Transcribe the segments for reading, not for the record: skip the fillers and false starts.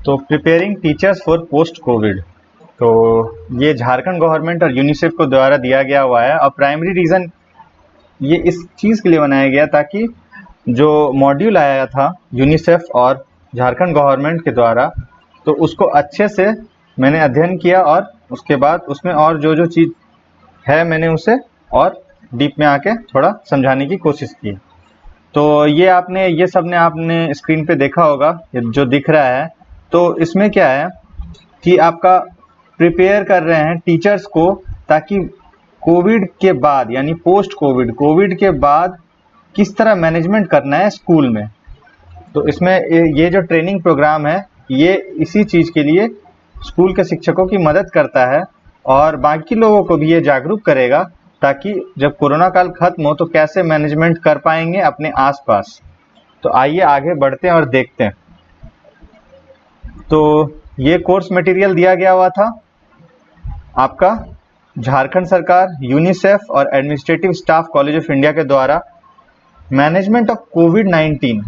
तो preparing teachers for post Covid, तो ये झारखंड गवर्नमेंट और यूनिसेफ को द्वारा दिया गया हुआ है। और प्राइमरी रीज़न ये इस चीज़ के लिए बनाया गया ताकि जो मॉड्यूल आया था यूनिसेफ और झारखंड गवर्नमेंट के द्वारा, तो उसको अच्छे से मैंने अध्ययन किया और उसके बाद उसमें और जो जो चीज़ है मैंने उसे और डीप में आके थोड़ा समझाने की कोशिश की। तो ये सब ने आपने स्क्रीन पे देखा होगा, ये जो दिख रहा है। तो इसमें क्या है कि आपका प्रिपेयर कर रहे हैं टीचर्स को, ताकि कोविड के बाद यानी पोस्ट कोविड के बाद किस तरह मैनेजमेंट करना है स्कूल में। तो इसमें ये जो ट्रेनिंग प्रोग्राम है ये इसी चीज़ के लिए स्कूल के शिक्षकों की मदद करता है और बाकी लोगों को भी ये जागरूक करेगा, ताकि जब कोरोना काल खत्म हो तो कैसे मैनेजमेंट कर पाएंगे अपने आसपास। तो आइए आगे बढ़ते हैं और देखते हैं। तो ये कोर्स मटेरियल दिया गया हुआ था आपका झारखंड सरकार, यूनिसेफ और administrative staff college of India के द्वारा मैनेजमेंट ऑफ कोविड-19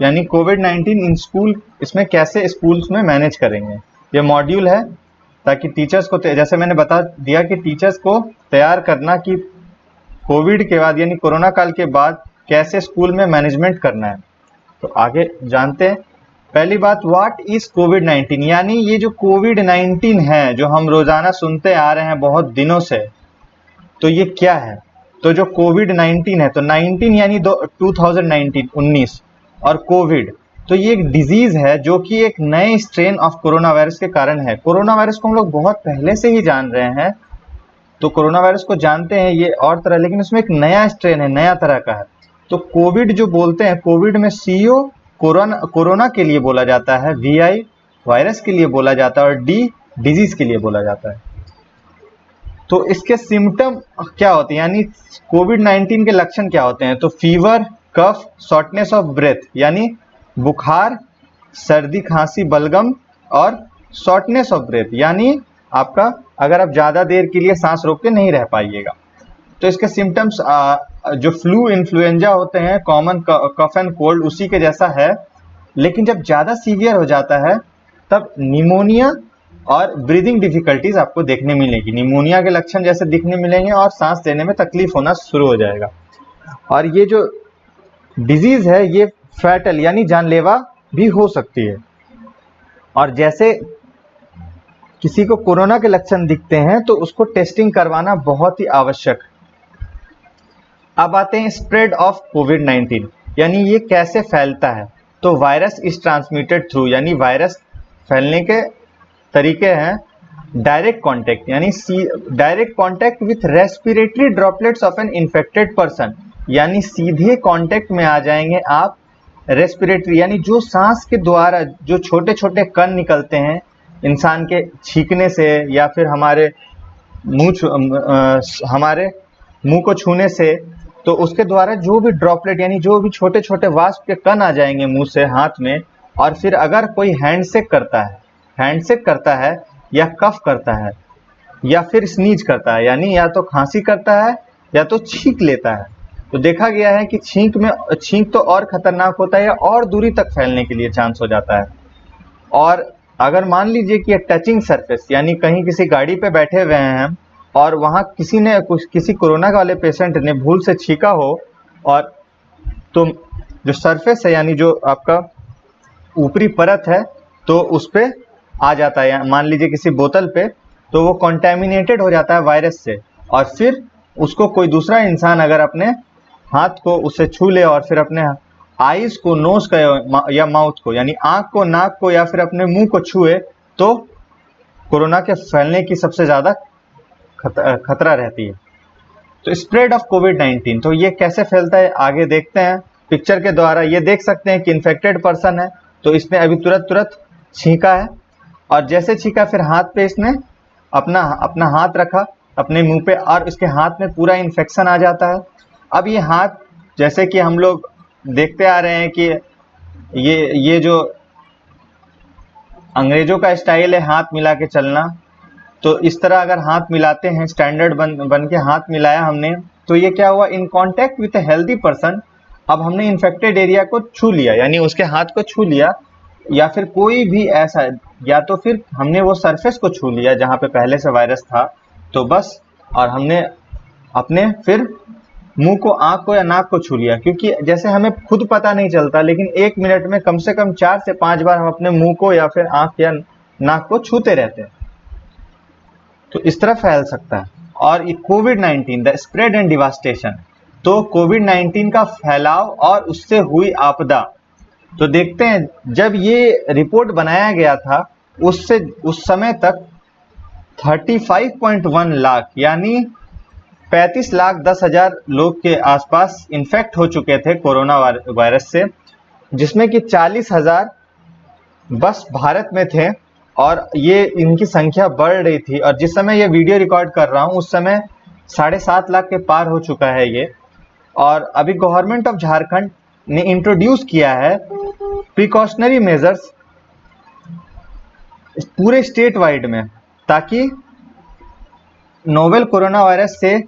यानी कोविड-19 इन स्कूल, इसमें कैसे स्कूल्स में मैनेज करेंगे ये मॉड्यूल है, ताकि टीचर्स को, जैसे मैंने बता दिया कि टीचर्स को तैयार करना कि कोविड के बाद यानी कोरोना काल के बाद कैसे स्कूल में मैनेजमेंट करना है। तो आगे जानते हैं। पहली बात, व्हाट इज कोविड-19, यानी ये जो कोविड-19 है जो हम रोजाना सुनते आ रहे हैं बहुत दिनों से, तो ये क्या है। तो जो कोविड-19 है, तो 19 यानी 2019 और कोविड, तो ये एक डिजीज है जो कि एक नए स्ट्रेन ऑफ कोरोना वायरस के कारण है। कोरोना वायरस को हम लोग बहुत पहले से ही जान रहे हैं, तो कोरोना वायरस को जानते हैं ये और तरह, लेकिन उसमें एक नया स्ट्रेन है, नया तरह का है। तो कोविड जो बोलते हैं, कोविड में CO कोरोना के लिए बोला जाता है, VI वायरस के लिए बोला जाता है और D डिजीज के लिए बोला जाता है। तो इसके सिम्टम क्या होते हैं, यानी कोविड-19 के लक्षण क्या होते हैं। तो fever, cough, shortness of breath यानी बुखार, सर्दी, खांसी, बलगम और शॉर्टनेस ऑफ ब्रेथ यानी आपका अगर आप ज़्यादा देर के लिए सांस रोक के नहीं रह पाइएगा। तो इसके सिम्टम्स जो फ्लू, इन्फ्लुएंजा होते हैं, कॉमन कफ एंड कोल्ड, उसी के जैसा है, लेकिन जब ज़्यादा सीवियर हो जाता है तब निमोनिया और ब्रीदिंग डिफिकल्टीज आपको देखने मिलेगी। निमोनिया के लक्षण जैसे दिखने मिलेंगे और सांस लेने में तकलीफ होना शुरू हो जाएगा। और ये जो डिजीज है ये फैटल यानी जानलेवा भी हो सकती है। और जैसे किसी को कोरोना के लक्षण दिखते हैं तो उसको टेस्टिंग करवाना बहुत ही आवश्यक। अब आते हैं स्प्रेड ऑफ कोविड-19, यानी ये कैसे फैलता है। तो वायरस इज ट्रांसमिटेड थ्रू, यानी वायरस फैलने के तरीके हैं डायरेक्ट कॉन्टैक्ट, यानी direct contact with respiratory droplets of an infected person, यानी सीधे कॉन्टैक्ट में आ जाएंगे आप रेस्पिरेटरी, यानी जो सांस के द्वारा जो छोटे छोटे कण निकलते हैं इंसान के छींकने से या फिर हमारे मुंह को छूने से, तो उसके द्वारा जो भी ड्रॉपलेट यानी जो भी छोटे छोटे वाष्प के कण आ जाएंगे मुंह से हाथ में। और फिर अगर कोई हैंडशेक करता है या कफ करता है या फिर स्नीज करता है, यानी या तो खांसी करता है या तो छींक लेता है, तो देखा गया है कि छींक तो और खतरनाक होता है या और दूरी तक फैलने के लिए चांस हो जाता है। और अगर मान लीजिए कि टचिंग सरफेस, यानी कहीं किसी गाड़ी पे बैठे हुए हैं हम और वहाँ किसी कोरोना वाले पेशेंट ने भूल से छींका हो, और तो जो सरफेस है यानी जो आपका ऊपरी परत है तो उस पे आ जाता है, मान लीजिए किसी बोतल पे, तो वो कॉन्टेमिनेटेड हो जाता है वायरस से। और फिर उसको कोई दूसरा इंसान अगर अपने हाथ को उससे छू ले और फिर अपने आईज को, नोज का या माउथ को, यानी आंख को, नाक को या फिर अपने मुंह को छुए, तो कोरोना के फैलने की सबसे ज्यादा खतरा रहती है। तो स्प्रेड ऑफ कोविड-19, तो ये कैसे फैलता है आगे देखते हैं पिक्चर के द्वारा। ये देख सकते हैं कि इन्फेक्टेड पर्सन है, तो इसने अभी तुरंत छींका है और जैसे छींका फिर हाथ पे इसने अपना हाथ रखा अपने मुंह पे और इसके हाथ में पूरा इन्फेक्शन आ जाता है। अब ये हाथ, जैसे कि हम लोग देखते आ रहे हैं कि ये जो अंग्रेजों का स्टाइल है हाथ मिला के चलना, तो इस तरह अगर हाथ मिलाते हैं, स्टैंडर्ड बन के हाथ मिलाया हमने, तो ये क्या हुआ, in contact with a healthy person, अब हमने इन्फेक्टेड एरिया को छू लिया, यानी उसके हाथ को छू लिया, या फिर कोई भी ऐसा, या तो फिर हमने वो सरफेस को छू लिया जहाँ पे पहले से वायरस था तो बस, और हमने अपने फिर मुंह को, आंख को या नाक को छू लिया, क्योंकि जैसे हमें खुद पता नहीं चलता लेकिन 1 मिनट में कम से कम 4 से 5 बार हम अपने मुंह को या फिर आंख या नाक को छूते रहते हैं, तो इस तरह फैल सकता है। और ये कोविड-19 द स्प्रेड एंड डिवास्टेशन, तो कोविड-19 का फैलाव और उससे हुई आपदा, तो देखते हैं जब ये रिपोर्ट बनाया गया था उससे उस समय तक 35.1 लाख यानी 35,10,000 लोग के आसपास इन्फेक्ट हो चुके थे कोरोना वायरस से, जिसमें कि 40,000 बस भारत में थे, और ये इनकी संख्या बढ़ रही थी। और जिस समय ये वीडियो रिकॉर्ड कर रहा हूँ उस समय 7.5 लाख के पार हो चुका है ये। और अभी गवर्नमेंट ऑफ झारखंड ने इंट्रोड्यूस किया है प्रिकॉशनरी मेजर्स पूरे स्टेट वाइड में, ताकि नोवेल कोरोना वायरस से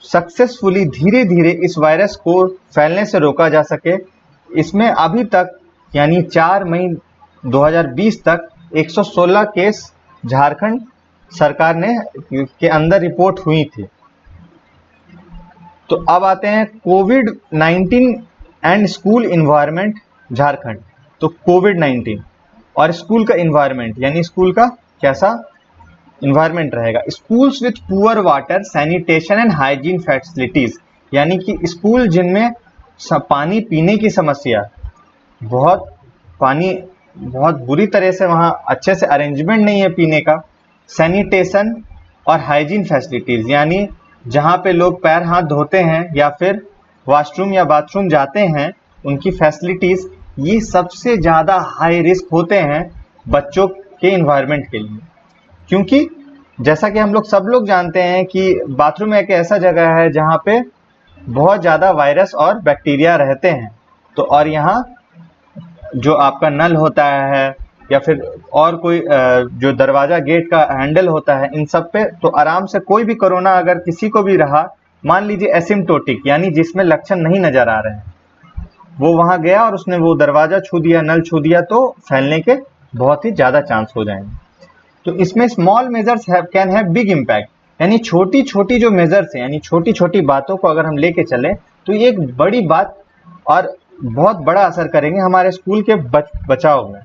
सक्सेसफुली धीरे धीरे इस वायरस को फैलने से रोका जा सके। इसमें अभी तक यानी 4 मई 2020 तक 116 केस झारखंड सरकार ने के अंदर रिपोर्ट हुई थी। तो अब आते हैं कोविड-19 एंड स्कूल इन्वायरमेंट झारखंड। तो कोविड-19 और स्कूल का इन्वायरमेंट, यानी स्कूल का कैसा इन्वायरमेंट रहेगा। Schools with poor water sanitation and hygiene facilities, यानी कि स्कूल जिनमें पानी पीने की समस्या, पानी बहुत बुरी तरह से वहाँ अच्छे से अरेंजमेंट नहीं है पीने का। सैनिटेशन और हाइजीन फैसिलिटीज, यानी जहाँ पे लोग पैर हाथ धोते हैं या फिर वॉशरूम या बाथरूम जाते हैं, उनकी फैसिलिटीज, ये सबसे ज़्यादा हाई रिस्क होते हैं बच्चों के इन्वायरमेंट के लिए। क्योंकि जैसा कि हम लोग सब लोग जानते हैं कि बाथरूम एक ऐसा जगह है जहाँ पे बहुत ज़्यादा वायरस और बैक्टीरिया रहते हैं। तो और यहाँ जो आपका नल होता है या फिर और कोई जो दरवाज़ा गेट का हैंडल होता है, इन सब पे तो आराम से कोई भी कोरोना अगर किसी को भी रहा, मान लीजिए एसिम्प्टोटिक यानी जिसमें लक्षण नहीं नज़र आ रहे हैं, वो वहाँ गया और उसने वो दरवाज़ा छू दिया, नल छू दिया, तो फैलने के बहुत ही ज़्यादा चांस हो जाएंगे। तो इसमें small measures can have big impact, यानी छोटी छोटी जो मेजर्स हैं, यानी छोटी छोटी बातों को अगर हम लेके चलें तो ये एक बड़ी बात और बहुत बड़ा असर करेंगे हमारे स्कूल के बचाव में।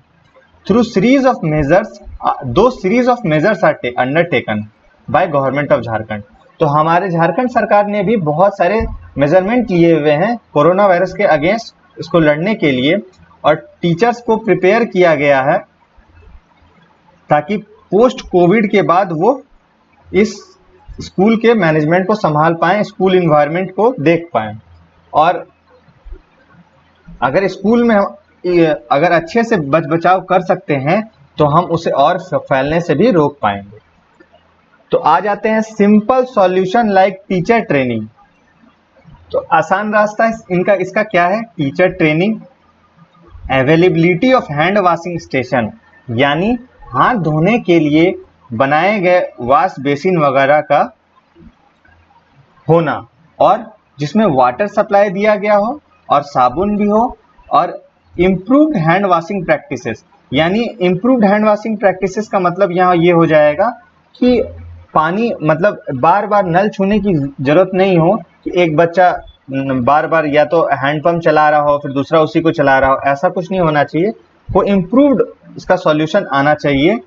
थ्रू सीरीज ऑफ मेजर्स, दो series of measures are undertaken by government of Jharkhand. तो हमारे झारखंड सरकार ने भी बहुत सारे मेजरमेंट लिए हुए हैं कोरोना वायरस के अगेंस्ट, इसको लड़ने के लिए, और टीचर्स को प्रिपेयर किया गया है ताकि पोस्ट कोविड के बाद वो इस स्कूल के मैनेजमेंट को संभाल पाएं, स्कूल इन्वायरमेंट को देख पाएं। और अगर स्कूल में अगर अच्छे से बचाव कर सकते हैं तो हम उसे और फैलने से भी रोक पाएंगे। तो आ जाते हैं simple solution like teacher training. तो आसान रास्ता इसका क्या है? Teacher training, availability of hand washing station, यानी हाथ धोने के लिए बनाए गए वॉश बेसिन वगैरह का होना, और जिसमें वाटर सप्लाई दिया गया हो और साबुन भी हो, और इम्प्रूव्ड हैंड वॉशिंग प्रैक्टिसेस, यानी इम्प्रूव्ड हैंड वॉशिंग प्रैक्टिसेस का मतलब यहाँ ये हो जाएगा कि पानी मतलब बार बार नल छूने की जरूरत नहीं हो कि एक बच्चा बार बार या तो हैंड पंप चला रहा हो फिर दूसरा उसी को चला रहा हो, ऐसा कुछ नहीं होना चाहिए। वो इम्प्रूव्ड इसका सॉल्यूशन आना चाहिए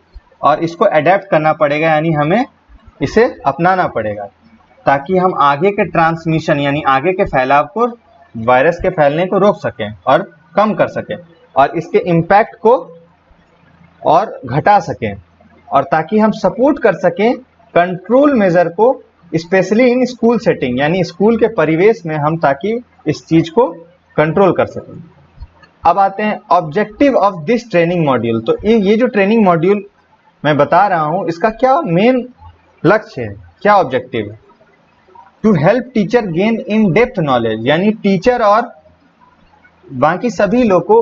और इसको अडेप्ट करना पड़ेगा, यानी हमें इसे अपनाना पड़ेगा ताकि हम आगे के ट्रांसमिशन यानी आगे के फैलाव को, वायरस के फैलने को रोक सकें और कम कर सकें और इसके इम्पैक्ट को और घटा सकें, और ताकि हम सपोर्ट कर सकें कंट्रोल मेजर को, स्पेशली इन स्कूल सेटिंग, यानी स्कूल के परिवेश में हम ताकि इस चीज को कंट्रोल कर सकें। अब आते हैं objective of this training module. तो ये जो ट्रेनिंग मॉड्यूल मैं बता रहा हूं इसका क्या मेन लक्ष्य है, क्या ऑब्जेक्टिव है? To help teacher gain in depth knowledge, यानी टीचर और बाकी सभी लोग को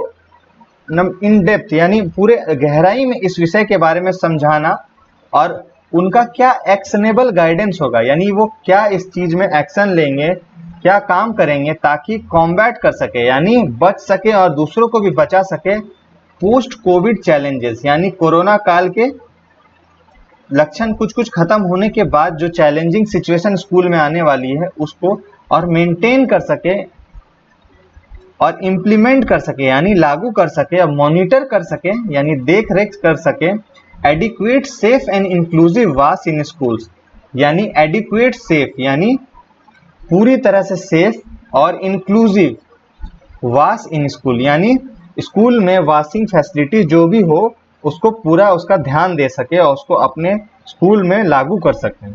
इन डेप्थ यानी पूरे गहराई में इस विषय के बारे में समझाना, और उनका क्या एक्शनेबल गाइडेंस होगा, यानी वो क्या इस चीज में एक्शन लेंगे, क्या काम करेंगे ताकि कॉम्बैट कर सके, यानी बच सके और दूसरों को भी बचा सके पोस्ट कोविड चैलेंजेस, यानी कोरोना काल के लक्षण कुछ कुछ खत्म होने के बाद जो चैलेंजिंग सिचुएशन स्कूल में आने वाली है उसको और मेंटेन कर सके और इम्प्लीमेंट कर सके, यानी लागू कर सके और मॉनिटर कर सके, यानी देख रेख कर सके एडिक्वेट सेफ एंड इंक्लूसिव वास इन स्कूल्स, यानी एडिक्वेट सेफ यानी पूरी तरह से सेफ और इंक्लूसिव वास इन स्कूल, यानी स्कूल में वाशिंग फैसिलिटी जो भी हो उसको पूरा उसका ध्यान दे सके और उसको अपने स्कूल में लागू कर सकें।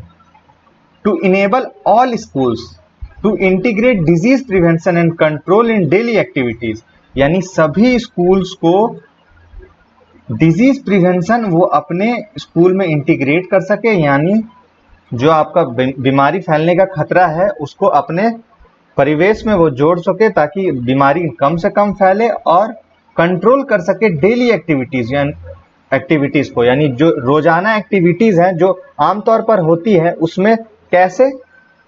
To enable all schools to integrate disease prevention and control in daily activities, यानी सभी स्कूल्स को डिजीज प्रिवेंशन वो अपने स्कूल में इंटीग्रेट कर सके, यानी जो आपका बीमारी फैलने का खतरा है उसको अपने परिवेश में वो जोड़ सके ताकि बीमारी कम से कम फैले और कंट्रोल कर सके डेली एक्टिविटीज यानी एक्टिविटीज को, यानी जो रोजाना एक्टिविटीज हैं जो आमतौर पर होती है उसमें कैसे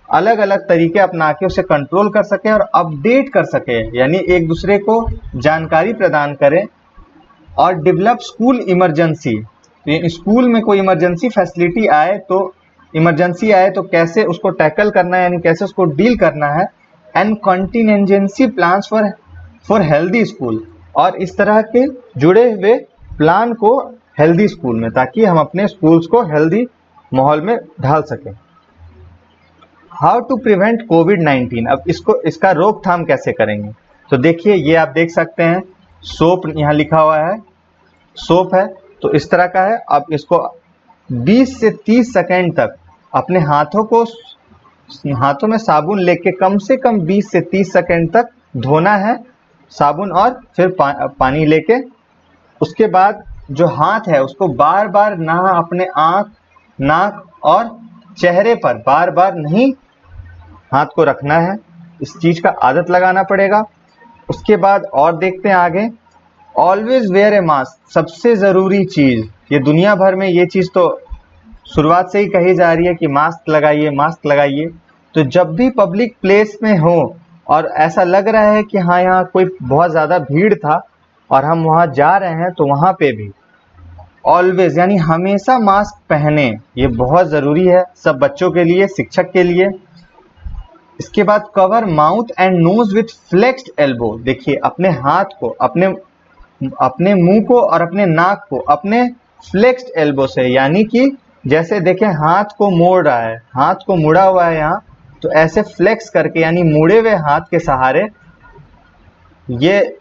अलग अलग तरीके अपना के उसे कंट्रोल कर सके और अपडेट कर सके, यानी एक दूसरे को जानकारी प्रदान करें और डेवलप स्कूल इमरजेंसी, स्कूल में कोई इमरजेंसी फैसिलिटी आए तो इमरजेंसी आए तो कैसे उसको टैकल करना है, यानी कैसे उसको डील करना है, and contingency plans for healthy school, और इस तरह के जुड़े हुए प्लान को हेल्दी स्कूल में ताकि हम अपने स्कूल्स को हेल्दी माहौल में ढाल सकें। हाउ टू प्रिवेंट कोविड-19, अब इसका रोकथाम कैसे करेंगे, तो देखिए ये आप देख सकते हैं सोप यहाँ लिखा हुआ है, सोप है तो इस तरह का है। अब इसको 20 से 30 सेकेंड तक अपने हाथों में साबुन लेके कम से कम 20 से 30 सेकेंड तक धोना है साबुन और फिर पानी लेके। उसके बाद जो हाथ है उसको बार बार ना अपने आँख, नाक और चेहरे पर बार बार नहीं हाथ को रखना है, इस चीज का आदत लगाना पड़ेगा। उसके बाद और देखते हैं आगे, ऑलवेज वेयर ए मास्क, सबसे जरूरी चीज, ये दुनिया भर में ये चीज तो शुरुआत से ही कही जा रही है कि मास्क लगाइए मास्क लगाइए। तो जब भी पब्लिक प्लेस में हो और ऐसा लग रहा है कि हाँ यहाँ कोई बहुत ज़्यादा भीड़ था और हम वहाँ जा रहे हैं तो वहाँ पे भी ऑलवेज यानी हमेशा मास्क पहने, ये बहुत ज़रूरी है सब बच्चों के लिए, शिक्षक के लिए। इसके बाद cover mouth and nose with flexed elbow, देखिए अपने हाथ को अपने मुंह को और अपने नाक को अपने फ्लेक्स्ड एल्बो से, यानी कि जैसे देखें हाथ को मोड़ रहा है, हाथ को मुड़ा हुआ है यहाँ, तो ऐसे फ्लेक्स करके यानी मुड़े हुए हाथ के सहारे ये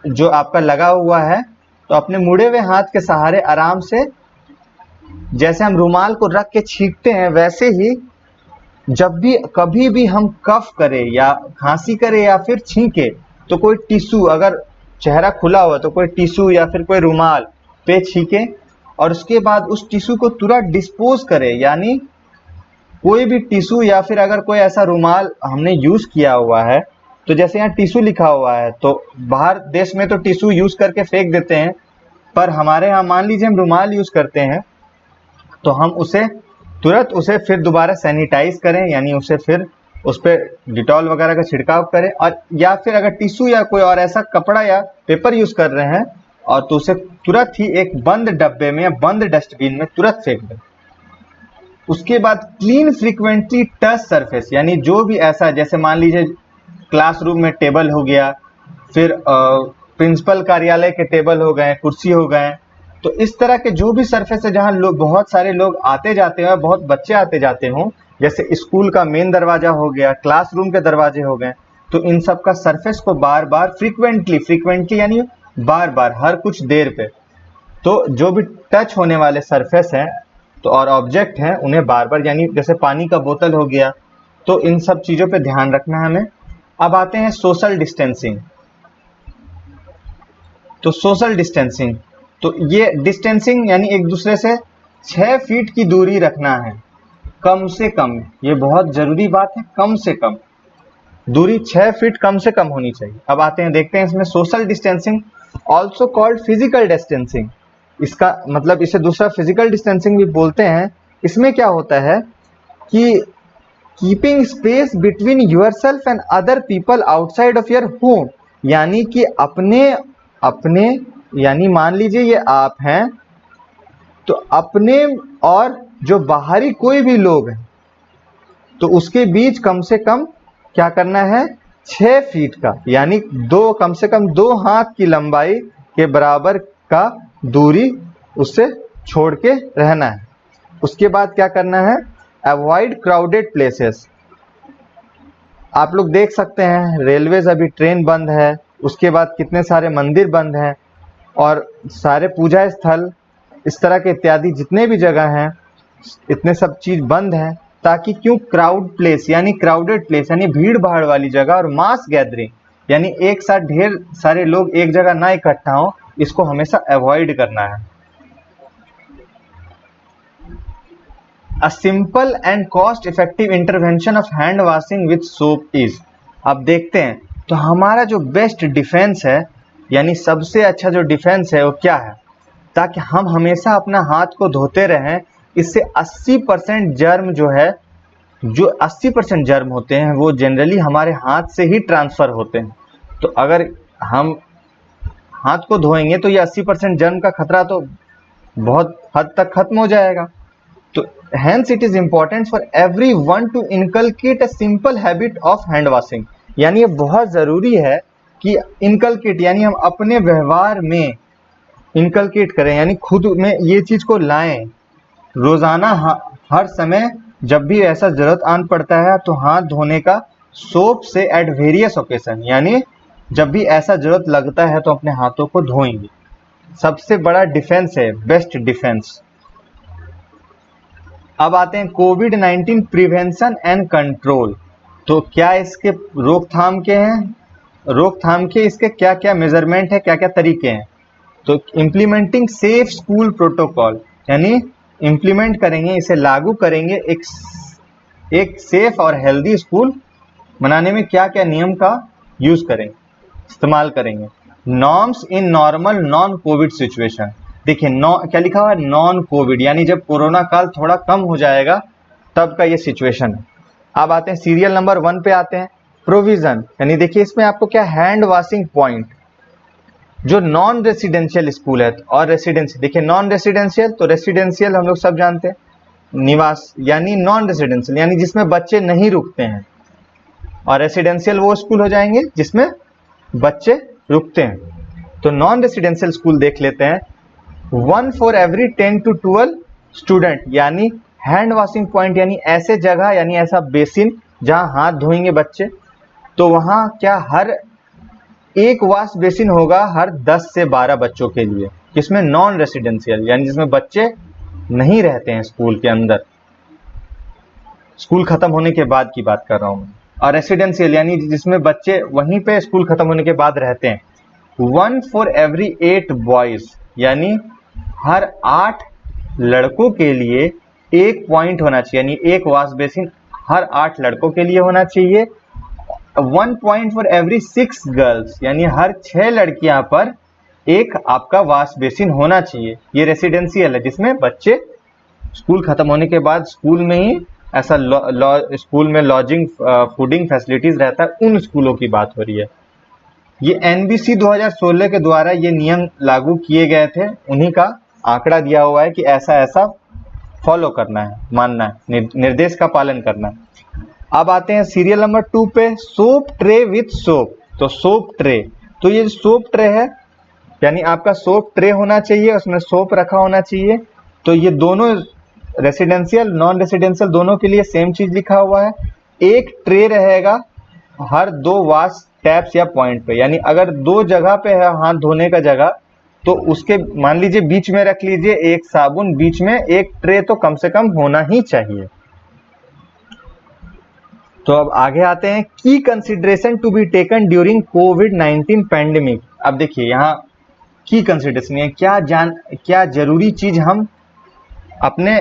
जो आपका लगा हुआ है तो अपने मुड़े हुए हाथ के सहारे आराम से, जैसे हम रुमाल को रख के छींकते हैं वैसे ही जब भी कभी भी हम कफ करें या खांसी करें या फिर छींके तो कोई टिश्यू, अगर चेहरा खुला हुआ तो कोई टिश्यू या फिर कोई रुमाल पे छींके और उसके बाद उस टिश्यू को तुरंत डिस्पोज करें, यानी कोई भी टिश्यू या फिर अगर कोई ऐसा रुमाल हमने यूज किया हुआ है तो जैसे यहाँ टिश्यू लिखा हुआ है तो बाहर देश में तो टिश्यू यूज करके फेंक देते हैं, पर हमारे यहाँ मान लीजिए हम रुमाल यूज करते हैं तो हम उसे तुरंत उसे फिर दोबारा सैनिटाइज करें, यानी उसे फिर उस पर डिटॉल वगैरह का छिड़काव करें, और या फिर अगर टिश्यू या कोई और ऐसा कपड़ा या पेपर यूज कर रहे हैं और तो उसे तुरंत ही एक बंद डब्बे में या बंद डस्टबिन में तुरंत फेंक दें। उसके बाद क्लीन फ्रीक्वेंटली टच सरफेस, यानी जो भी ऐसा जैसे मान लीजिए क्लासरूम में टेबल हो गया, फिर प्रिंसिपल कार्यालय के टेबल हो गए, कुर्सी हो गए, तो इस तरह के जो भी सरफेस है जहाँ लोग बहुत सारे लोग आते जाते हैं, बहुत बच्चे आते जाते हों, जैसे स्कूल का मेन दरवाजा हो गया, क्लासरूम के दरवाजे हो गए, तो इन सब का सरफेस को बार बार फ्रीक्वेंटली यानी बार बार हर कुछ देर पे, तो जो भी टच होने वाले सरफेस हैं तो और ऑब्जेक्ट हैं उन्हें बार बार, यानी जैसे पानी का बोतल हो गया, तो इन सब चीज़ों पे ध्यान रखना है हमें। अब आते हैं सोशल डिस्टेंसिंग। तो सोशल डिस्टेंसिंग, तो ये डिस्टेंसिंग यानी एक दूसरे से 6 फीट की दूरी रखना है कम से कम, ये बहुत ज़रूरी बात है, कम से कम दूरी 6 फीट कम से कम होनी चाहिए। अब आते हैं देखते हैं इसमें social distancing also called physical distancing, इसका मतलब इसे दूसरा फिजिकल डिस्टेंसिंग भी बोलते हैं। इसमें क्या होता है कि keeping space between yourself and other people outside of your home, यानी कि अपने यानी मान लीजिए ये आप हैं, तो अपने और जो बाहरी कोई भी लोग हैं तो उसके बीच कम से कम क्या करना है, 6 फीट का, यानी कम से कम 2 हाथ की लंबाई के बराबर का दूरी उससे छोड़ के रहना है। उसके बाद क्या करना है, अवॉइड क्राउडेड प्लेसेस। आप लोग देख सकते हैं रेलवेज अभी ट्रेन बंद है, उसके बाद कितने सारे मंदिर बंद हैं और सारे पूजा स्थल इस तरह के इत्यादि जितने भी जगह हैं इतने सब चीज बंद हैं, ताकि क्यों, क्राउडेड प्लेस यानी भीड़ भाड़ वाली जगह और मास गैदरिंग यानी एक साथ ढेर सारे लोग एक जगह ना इकट्ठा हो, इसको हमेशा अवॉइड करना है। A simple and cost effective intervention of hand washing with soap is, अब देखते हैं तो हमारा जो बेस्ट डिफेंस है यानी सबसे अच्छा जो डिफेंस है वो क्या है, ताकि हम हमेशा अपना हाथ को धोते रहें। इससे 80% जर्म जो है, जो 80% जर्म होते हैं वो जनरली हमारे हाथ से ही ट्रांसफर होते हैं। तो अगर हम हाथ को धोएंगे तो ये 80% जर्म का खतरा तो बहुत हद तक खत्म हो जाएगा। तो hence it is important for everyone to inculcate a simple habit of hand washing, यानी ये बहुत जरूरी है कि inculcate यानी हम अपने व्यवहार में inculcate करें, यानी खुद में ये चीज को लाएं। रोजाना हर समय जब भी ऐसा जरूरत आन पड़ता है तो हाथ धोने का सोप से एट वेरियस ओकेशन, यानी जब भी ऐसा जरूरत लगता है तो अपने हाथों को धोएंगे। सबसे बड़ा डिफेंस है, बेस्ट डिफेंस। अब आते हैं कोविड-19 प्रिवेंशन एंड कंट्रोल। तो क्या इसके रोकथाम के हैं, रोकथाम के इसके क्या क्या मेजरमेंट है, क्या क्या तरीके हैं। तो इम्प्लीमेंटिंग सेफ स्कूल प्रोटोकॉल, यानी इम्प्लीमेंट करेंगे, इसे लागू करेंगे एक सेफ और हेल्दी स्कूल बनाने में क्या क्या नियम का यूज करेंगे, इस्तेमाल करेंगे। Norms in normal non Covid situation, देखिए क्या लिखा हुआ है, नॉन कोविड, यानी जब कोरोना काल थोड़ा कम हो जाएगा तब का ये सिचुएशन है। अब आते हैं सीरियल नंबर 1 पे आते हैं, प्रोविजन, यानी देखिए इसमें आपको क्या, हैंड वॉशिंग पॉइंट। जो नॉन रेसिडेंशियल स्कूल है और रेसिडेंशियल, देखिए नॉन रेसिडेंशियल तो रेसिडेंशियल हम लोग सब जानते हैं निवास, यानी नॉन रेसिडेंशियल यानी जिसमें बच्चे नहीं रुकते हैं, और रेसिडेंशियल वो स्कूल हो जाएंगे जिसमें बच्चे रुकते हैं। तो नॉन रेसिडेंशियल स्कूल देख लेते हैं, 1 for every 10 to 12 स्टूडेंट, यानी हैंड वॉशिंग पॉइंट यानी ऐसे जगह यानी ऐसा बेसिन जहां हाथ धोएंगे बच्चे, तो वहां क्या हर एक वॉश बेसिन होगा हर 10 से 12 बच्चों के लिए, जिसमें नॉन रेसिडेंशियल यानी जिसमें बच्चे नहीं रहते हैं स्कूल के अंदर, स्कूल खत्म होने के बाद की बात कर रहा हूं। और रेसिडेंशियल यानी जिसमें बच्चे वहीं पे स्कूल खत्म होने के बाद रहते हैं। 1 for every 8 बॉयज, यानी हर 8 लड़कों के लिए एक पॉइंट होना चाहिए, यानी एक वॉश बेसिन हर 8 लड़कों के लिए होना चाहिए। 1 पॉइंट फॉर एवरी 6 गर्ल्स, यानी हर 6 लड़कियां पर एक आपका वॉश बेसिन होना चाहिए। ये रेसिडेंशियल है जिसमें बच्चे स्कूल खत्म होने के बाद स्कूल में ही ऐसा स्कूल में लॉजिंग फूडिंग फैसिलिटीज रहता है, उन स्कूलों की बात हो रही है। ये एनबीसी 2016 के द्वारा ये नियम लागू किए गए थे, उन्हीं का आंकड़ा दिया हुआ है कि ऐसा ऐसा फॉलो करना है, मानना है, निर्देश का पालन करना है। अब आते हैं सीरियल नंबर 2 पे, सोप ट्रे विथ सोप। तो सोप ट्रे, तो ये सोप ट्रे है यानी आपका सोप ट्रे होना चाहिए, उसमें सोप रखा होना चाहिए। तो ये दोनों रेसिडेंशियल नॉन रेसिडेंशियल दोनों के लिए सेम चीज लिखा हुआ है। एक ट्रे रहेगा हर 2 वॉश टैप्स या पॉइंट पे, यानी अगर 2 जगह पे है हाथ धोने का जगह तो उसके मान लीजिए बीच में रख लीजिए एक साबुन, बीच में एक ट्रे तो कम से कम होना ही चाहिए। तो अब आगे आते हैं, की consideration to be taken during कोविड-19 पैंडेमिक। अब देखिए यहाँ की कंसिडरेशन है, क्या जरूरी चीज हम अपने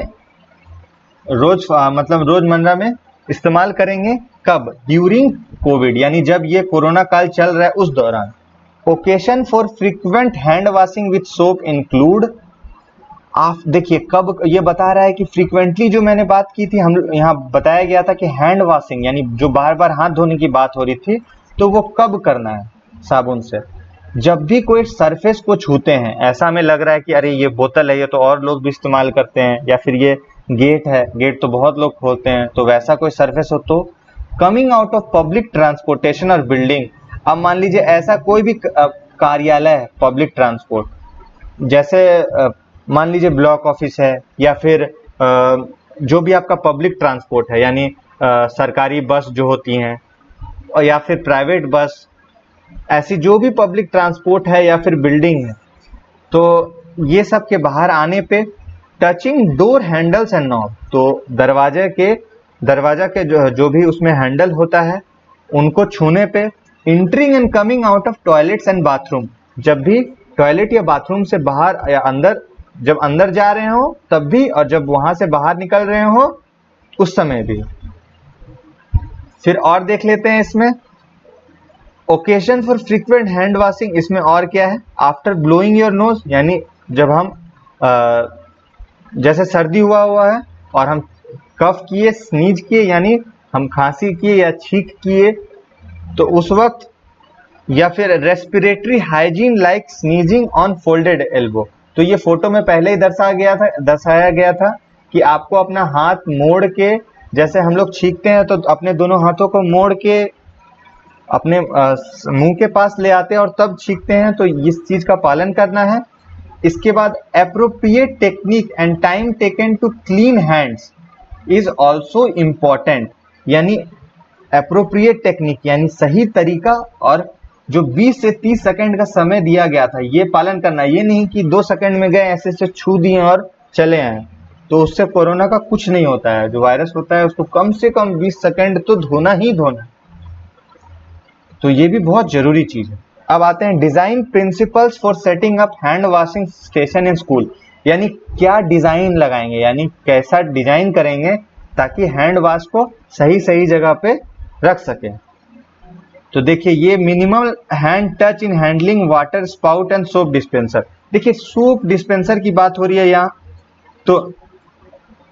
रोजमर्रा में इस्तेमाल करेंगे, कब, ड्यूरिंग कोविड, यानी जब ये कोरोना काल चल रहा है उस दौरान। Occasion for frequent hand washing with soap include, आप देखिए कब ये बता रहा है कि फ्रीक्वेंटली, जो मैंने बात की थी, हम यहाँ बताया गया था कि हैंड वॉशिंग यानी जो बार बार हाथ धोने की बात हो रही थी, तो वो कब करना है साबुन से, जब भी कोई सरफेस को छूते हैं, ऐसा हमें लग रहा है कि अरे ये बोतल है, ये तो और लोग भी इस्तेमाल करते हैं, या फिर ये गेट है, गेट तो बहुत लोग खोलते हैं, तो वैसा कोई सरफेस हो, तो coming out of public transportation और बिल्डिंग, अब मान लीजिए ऐसा कोई भी कार्यालय है, पब्लिक ट्रांसपोर्ट, जैसे मान लीजिए ब्लॉक ऑफिस है, या फिर जो भी आपका पब्लिक ट्रांसपोर्ट है, यानी सरकारी बस जो होती हैं, और या फिर प्राइवेट बस, ऐसी जो भी पब्लिक ट्रांसपोर्ट है या फिर बिल्डिंग है, तो ये सब के बाहर आने पे touching door handles and knob, तो दरवाजा के जो भी उसमें हैंडल होता है, उनको छूने पे entering and coming out of toilets and bathroom, जब भी टॉयलेट या बाथरूम से बाहर या अंदर, जब अंदर जा रहे हो तब भी, और जब वहां से बाहर निकल रहे हो उस समय भी। फिर और देख लेते हैं इसमें occasion for frequent hand washing, इसमें और क्या है, आफ्टर ब्लोइंग योर नोज, यानी जब हम जैसे सर्दी हुआ है और हम कफ किए, स्नीज किए, यानी हम खांसी किए या छींक किए, तो उस वक्त, या फिर respiratory hygiene like sneezing on folded elbow, तो ये फोटो में पहले ही दर्शाया गया था कि आपको अपना हाथ मोड़ के, जैसे हम लोग छींकते हैं तो अपने दोनों हाथों को मोड़ के अपने मुंह के पास ले आते हैं और तब छींकते हैं, तो इस चीज का पालन करना है। इसके बाद appropriate technique and time taken to clean hands is also important, यानी एप्रोप्रिएट टेक्निक यानी सही तरीका, और जो 20 से 30 सेकंड का समय दिया गया था ये पालन करना, ये नहीं कि 2 सेकंड में गए ऐसे से छू दिए और चले आए, तो उससे कोरोना का कुछ नहीं होता है। जो वायरस होता है उसको कम से कम 20 सेकंड तो धोना ही धोना, तो ये भी बहुत जरूरी चीज है। अब आते हैं design principles for setting up hand washing station in school, यानी क्या डिजाइन लगाएंगे, यानी कैसा डिजाइन करेंगे ताकि हैंड वॉश को सही सही जगह पे रख सके। तो देखिए ये minimum hand touch in handling water spout and soap dispenser, देखिए सोप डिस्पेंसर की बात हो रही है यहाँ, तो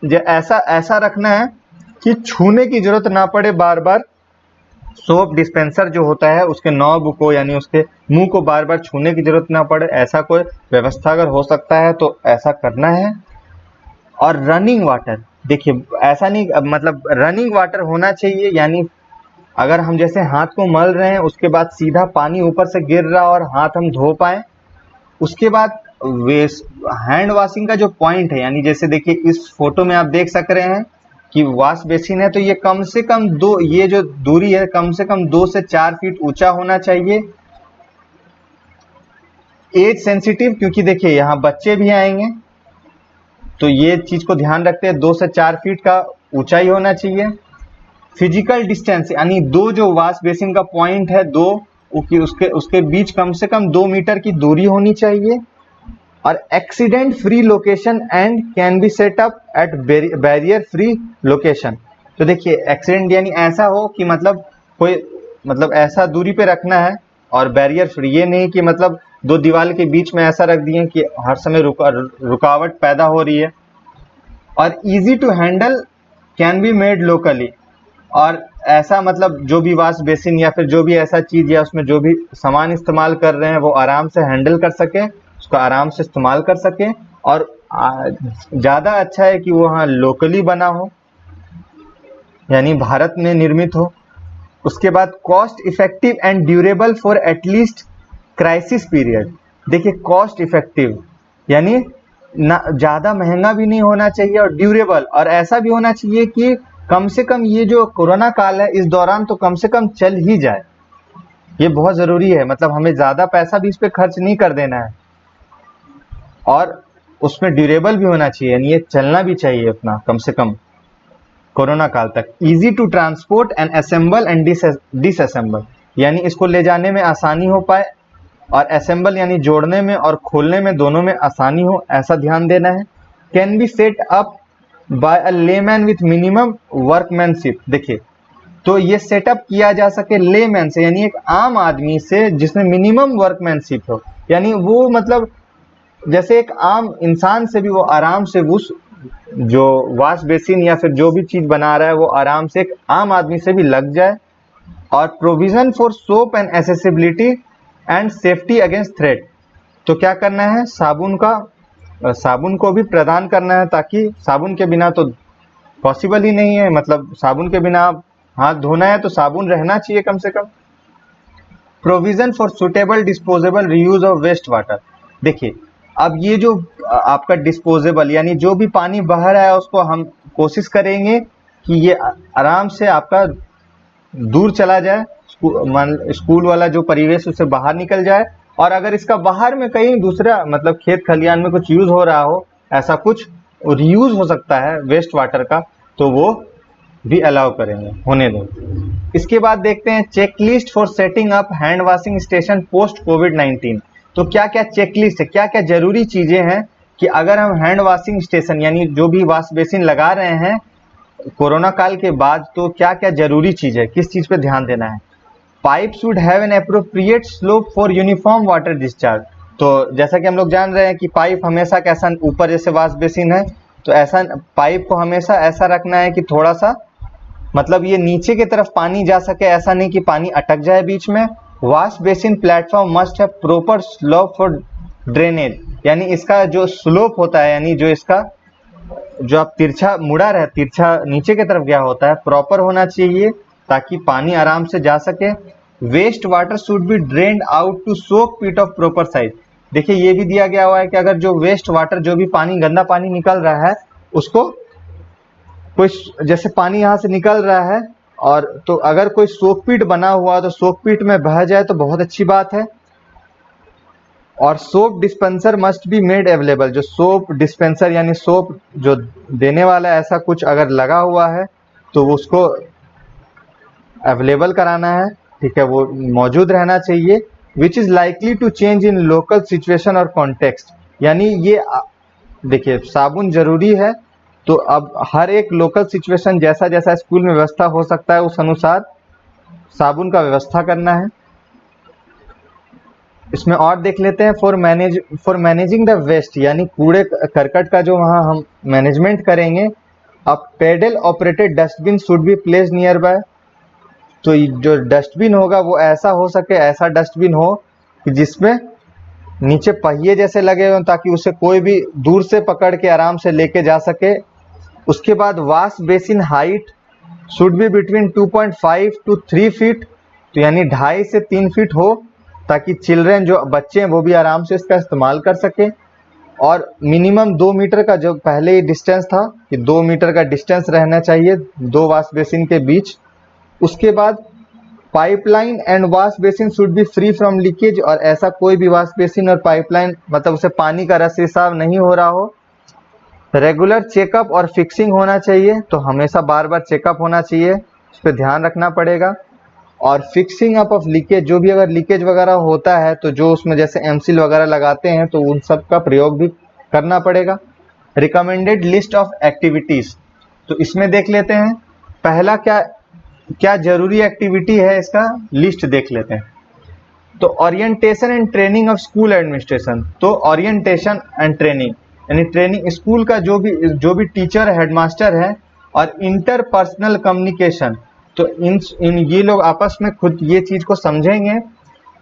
ऐसा रखना है कि छूने की जरूरत ना पड़े बार बार, सोप डिस्पेंसर जो होता है उसके नॉब को, यानी उसके मुंह को बार बार छूने की जरूरत ना पड़े, ऐसा कोई व्यवस्था अगर हो सकता है तो ऐसा करना है। और रनिंग वाटर, देखिए ऐसा नहीं, मतलब रनिंग वाटर होना चाहिए, यानी अगर हम जैसे हाथ को मल रहे हैं उसके बाद सीधा पानी ऊपर से गिर रहा और हाथ हम धो पाए, उसके बाद हैंड वॉशिंग का जो पॉइंट है, यानी जैसे देखिए इस फोटो में आप देख सक रहे हैं कि वॉश बेसिन है, तो ये कम से कम ये जो दूरी है कम से कम 2 से 4 फीट ऊंचा होना चाहिए। एज सेंसिटिव, क्योंकि देखिए यहाँ बच्चे भी आएंगे, तो ये चीज को ध्यान रखते हैं, 2 से 4 फीट का ऊंचाई होना चाहिए। फिजिकल डिस्टेंस, यानी दो जो वॉश बेसिन का पॉइंट है, उसके बीच कम से कम 2 मीटर की दूरी होनी चाहिए। और accident free location and can be set up at barrier free location, तो देखिए एक्सीडेंट यानी ऐसा हो कि मतलब ऐसा दूरी पे रखना है, और बैरियर फ्री ये नहीं कि मतलब 2 दीवार के बीच में ऐसा रख दिए कि हर समय रुकावट पैदा हो रही है। और easy to handle can be made locally, और ऐसा मतलब जो भी वॉश बेसिन या फिर जो भी ऐसा चीज या उसमें जो भी सामान इस्तेमाल कर रहे हैं वो आराम से हैंडल कर सके, उसको आराम से इस्तेमाल कर सके, और ज़्यादा अच्छा है कि वो वहाँ लोकली बना हो, यानी भारत में निर्मित हो। उसके बाद cost effective and durable for at least crisis period, देखिए कॉस्ट इफेक्टिव यानी ना ज़्यादा महंगा भी नहीं होना चाहिए, और ड्यूरेबल, और ऐसा भी होना चाहिए कि कम से कम ये जो कोरोना काल है इस दौरान तो कम से कम चल ही जाए, ये बहुत ज़रूरी है, मतलब हमें ज़्यादा पैसा भी इस पर खर्च नहीं कर देना है, और उसमें ड्यूरेबल भी होना चाहिए, यानी ये चलना भी चाहिए अपना कम से कम कोरोना काल तक। Easy to transport and assemble and disassemble, यानी इसको ले जाने में आसानी हो पाए, और असेंबल यानी जोड़ने में और खोलने में दोनों में आसानी हो, ऐसा ध्यान देना है। Can be set up by a layman with minimum workmanship, देखिए तो ये सेटअप किया जा सके लेमैन से, यानी एक आम आदमी से जिसमें मिनिमम वर्कमैनशिप हो, यानी वो मतलब जैसे एक आम इंसान से भी वो आराम से उस जो वॉश बेसिन या फिर जो भी चीज बना रहा है वो आराम से एक आम आदमी से भी लग जाए। और provision for soap and accessibility and safety against threat. तो क्या करना है, साबुन को भी प्रदान करना है, ताकि साबुन के बिना तो पॉसिबल ही नहीं है, मतलब साबुन के बिना हाथ धोना है तो साबुन रहना चाहिए कम से कम। Provision for suitable disposable reuse of waste water. देखिए अब ये जो आपका डिस्पोजेबल यानी जो भी पानी बह रहा है उसको हम कोशिश करेंगे कि ये आराम से आपका दूर चला जाए, स्कूल वाला जो परिवेश उससे बाहर निकल जाए। और अगर इसका बाहर में कहीं दूसरा मतलब खेत खलियान में कुछ यूज हो रहा हो, ऐसा कुछ रीयूज हो सकता है वेस्ट वाटर का, तो वो भी अलाउ करेंगे, होने दो। इसके बाद देखते हैं checklist for setting up hand washing station post कोविड-19। तो क्या क्या चेकलिस्ट है, क्या क्या जरूरी चीजें हैं कि अगर हम हैंड वॉशिंग स्टेशन यानी जो भी वॉश बेसिन लगा रहे हैं कोरोना काल के बाद, तो क्या क्या जरूरी चीज है, किस चीज पे ध्यान देना है। Pipe should have an appropriate slope for uniform water discharge. तो जैसा कि हम लोग जान रहे हैं कि पाइप हमेशा कैसा, ऊपर जैसे वॉश बेसिन है तो ऐसा पाइप को हमेशा ऐसा रखना है कि थोड़ा सा मतलब ये नीचे की तरफ पानी जा सके, ऐसा नहीं कि पानी अटक जाए बीच में। Wash basin platform must have proper slope for drainage, यानी इसका जो स्लोप होता है यानी जो इसका जो आप तिरछा मुड़ा रहे, तिरछा नीचे की तरफ गया होता है, प्रॉपर होना चाहिए ताकि पानी आराम से जा सके। Waste water should be drained out to soak pit of proper size. देखिए ये भी दिया गया हुआ है कि अगर जो वेस्ट वाटर जो भी पानी गंदा पानी निकल रहा है उसको कोई जैसे पानी यहाँ से निकल रहा है और तो अगर कोई सोकपीट बना हुआ तो सोकपीट में बह जाए तो बहुत अच्छी बात है। और soap dispenser must be made available. जो सोप डिस्पेंसर यानी सोप जो देने वाला ऐसा कुछ अगर लगा हुआ है तो उसको अवेलेबल कराना है, ठीक है, वो मौजूद रहना चाहिए। Which is likely to change in local situation और कॉन्टेक्स्ट। यानी ये देखिए साबुन जरूरी है, तो अब हर एक लोकल सिचुएशन जैसा जैसा स्कूल में व्यवस्था हो सकता है उस अनुसार साबुन का व्यवस्था करना है। इसमें और देख लेते हैं फॉर मैनेजिंग द वेस्ट, यानी कूड़े करकट का जो वहाँ हम मैनेजमेंट करेंगे। अब pedal operated dustbin should be place near by. तो जो डस्टबिन होगा वो ऐसा हो सके, ऐसा डस्टबिन हो कि जिसमें नीचे पहिए जैसे लगे हों ताकि उसे कोई भी दूर से पकड़ के आराम से लेके जा सके। उसके बाद wash basin height should be between 2.5 to 3 feet, तो यानी 2.5 से 3 फीट हो ताकि चिल्ड्रेन जो बच्चे हैं वो भी आराम से इसका इस्तेमाल कर सके। और मिनिमम 2 मीटर का जो पहले ही डिस्टेंस था कि 2 मीटर का डिस्टेंस रहना चाहिए दो वॉश बेसिन के बीच। उसके बाद pipeline and wash basin should be free from leakage, और ऐसा कोई भी वॉश बेसिन और पाइपलाइन मतलब उसे पानी का रस रिसाव नहीं हो रहा हो। रेगुलर चेकअप और फिक्सिंग होना चाहिए, तो हमेशा बार बार चेकअप होना चाहिए, उस पर ध्यान रखना पड़ेगा। और फिक्सिंग अप ऑफ लीकेज, जो भी अगर लीकेज वगैरह होता है तो जो उसमें जैसे एमसील वगैरह लगाते हैं तो उन सब का प्रयोग भी करना पड़ेगा। रिकमेंडेड लिस्ट ऑफ एक्टिविटीज, तो इसमें देख लेते हैं पहला क्या क्या जरूरी एक्टिविटी है, इसका लिस्ट देख लेते हैं। तो orientation and training of school administration. तो ओरिएंटेशन एंड ट्रेनिंग यानी ट्रेनिंग स्कूल का जो भी टीचर हेडमास्टर है, और इंटरपर्सनल कम्युनिकेशन, तो इन ये लोग आपस में खुद ये चीज को समझेंगे।